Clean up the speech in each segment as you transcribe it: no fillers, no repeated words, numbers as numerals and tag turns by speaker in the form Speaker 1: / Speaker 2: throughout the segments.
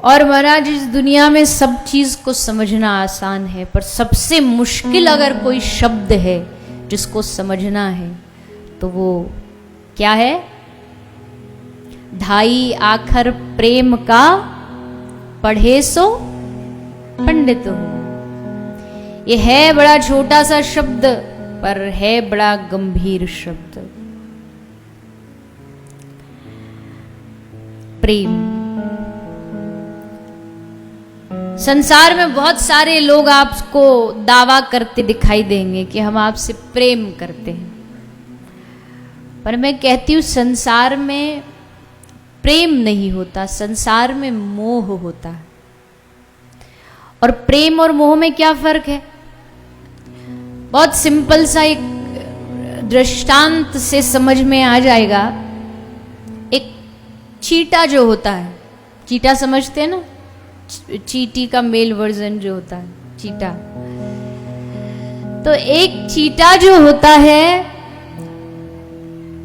Speaker 1: और महाराज इस दुनिया में सब चीज को समझना आसान है, पर सबसे मुश्किल अगर कोई शब्द है जिसको समझना है तो वो क्या है? ढाई आखर प्रेम का पढ़े सो पंडित हो। ये है बड़ा छोटा सा शब्द पर है बड़ा गंभीर शब्द। प्रेम। संसार में बहुत सारे लोग आपको दावा करते दिखाई देंगे कि हम आपसे प्रेम करते हैं, पर मैं कहती हूं संसार में प्रेम नहीं होता, संसार में मोह होता है। और प्रेम और मोह में क्या फर्क है? बहुत सिंपल सा एक दृष्टांत से समझ में आ जाएगा। एक चीटा जो होता है, चीटा समझते हैं ना, चींटी का मेल वर्जन जो होता है चीटा। तो एक चीटा जो होता है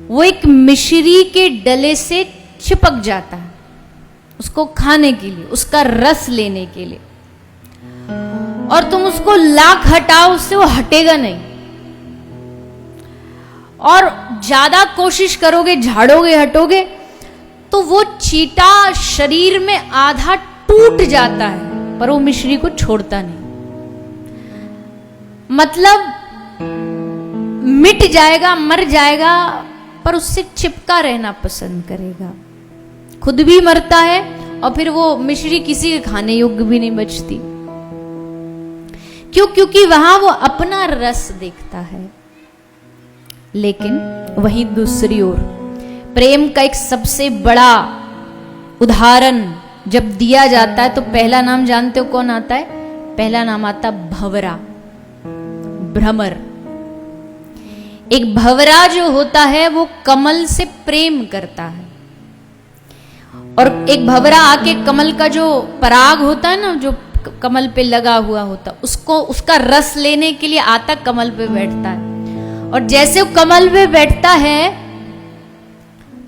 Speaker 1: वो एक मिश्री के डले से चिपक जाता है उसको खाने के लिए, उसका रस लेने के लिए। और तुम उसको लाख हटाओ उससे वो हटेगा नहीं, और ज्यादा कोशिश करोगे, झाड़ोगे, हटोगे तो वो चीटा शरीर में आधा टूट जाता है पर वो मिश्री को छोड़ता नहीं। मतलब मिट जाएगा, मर जाएगा, पर उससे चिपका रहना पसंद करेगा। खुद भी मरता है और फिर वो मिश्री किसी के खाने योग्य भी नहीं बचती। क्यों? क्योंकि वहां वो अपना रस देखता है। लेकिन वहीं दूसरी ओर प्रेम का एक सबसे बड़ा उदाहरण जब दिया जाता है तो पहला नाम जानते हो कौन आता है? पहला नाम आता भंवरा, भ्रमर। एक भंवरा जो होता है वो कमल से प्रेम करता है, और एक भंवरा आके कमल का जो पराग होता है ना, जो कमल पे लगा हुआ होता, उसको उसका रस लेने के लिए आता, कमल पे बैठता है। और जैसे वो कमल पे बैठता है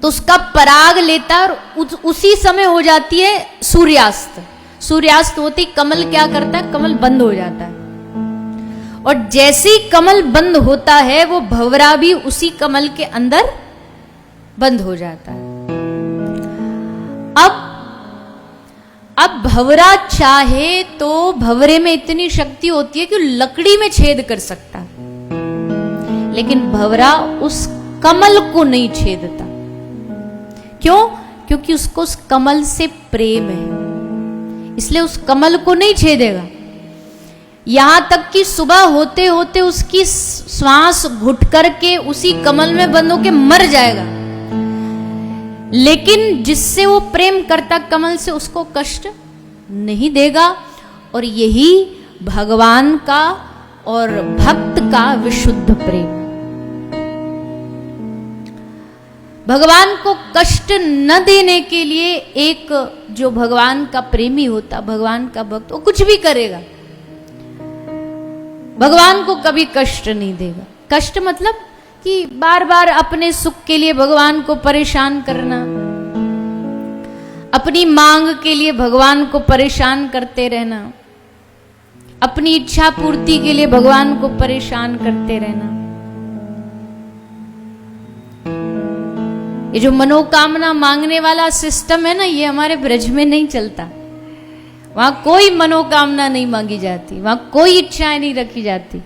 Speaker 1: तो उसका पराग लेता है और उसी समय हो जाती है सूर्यास्त। सूर्यास्त होते ही कमल क्या करता है? कमल बंद हो जाता है। और जैसे ही कमल बंद होता है वो भंवरा भी उसी कमल के अंदर बंद हो जाता है। अब भंवरा चाहे तो भंवरे में इतनी शक्ति होती है कि लकड़ी में छेद कर सकता है, लेकिन भंवरा उस कमल को नहीं छेदता। क्यों? क्योंकि उसको उस कमल से प्रेम है, इसलिए उस कमल को नहीं छेदेगा। यहां तक कि सुबह होते होते उसकी श्वास घुट करके उसी कमल में बंद होके मर जाएगा, लेकिन जिससे वो प्रेम करता कमल से उसको कष्ट नहीं देगा। और यही भगवान का और भक्त का विशुद्ध प्रेम। भगवान को कष्ट न देने के लिए एक जो भगवान का प्रेमी होता, भगवान का भक्त, वो कुछ भी करेगा, भगवान को कभी कष्ट नहीं देगा। कष्ट मतलब कि बार बार अपने सुख के लिए भगवान को परेशान करना, अपनी मांग के लिए भगवान को परेशान करते रहना, अपनी इच्छा पूर्ति के लिए भगवान को परेशान करते रहना। ये जो मनोकामना मांगने वाला सिस्टम है ना, ये हमारे ब्रज में नहीं चलता। वहां कोई मनोकामना नहीं मांगी जाती, वहां कोई इच्छाएं नहीं रखी जाती।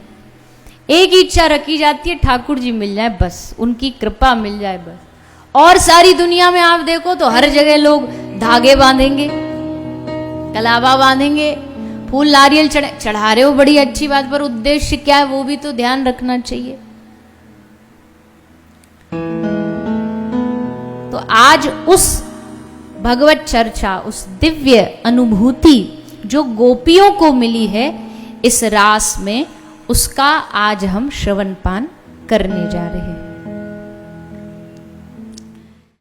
Speaker 1: एक इच्छा रखी जाती है, ठाकुर जी मिल जाए बस, उनकी कृपा मिल जाए बस। और सारी दुनिया में आप देखो तो हर जगह लोग धागे बांधेंगे, कलावा बांधेंगे, फूल नारियल चढ़ा रहे हो, बड़ी अच्छी बात, पर उद्देश्य क्या है वो भी तो ध्यान रखना चाहिए। तो आज उस भगवत चर्चा, उस दिव्य अनुभूति जो गोपियों को मिली है इस रास में, उसका आज हम श्रवण पान करने जा रहे हैं।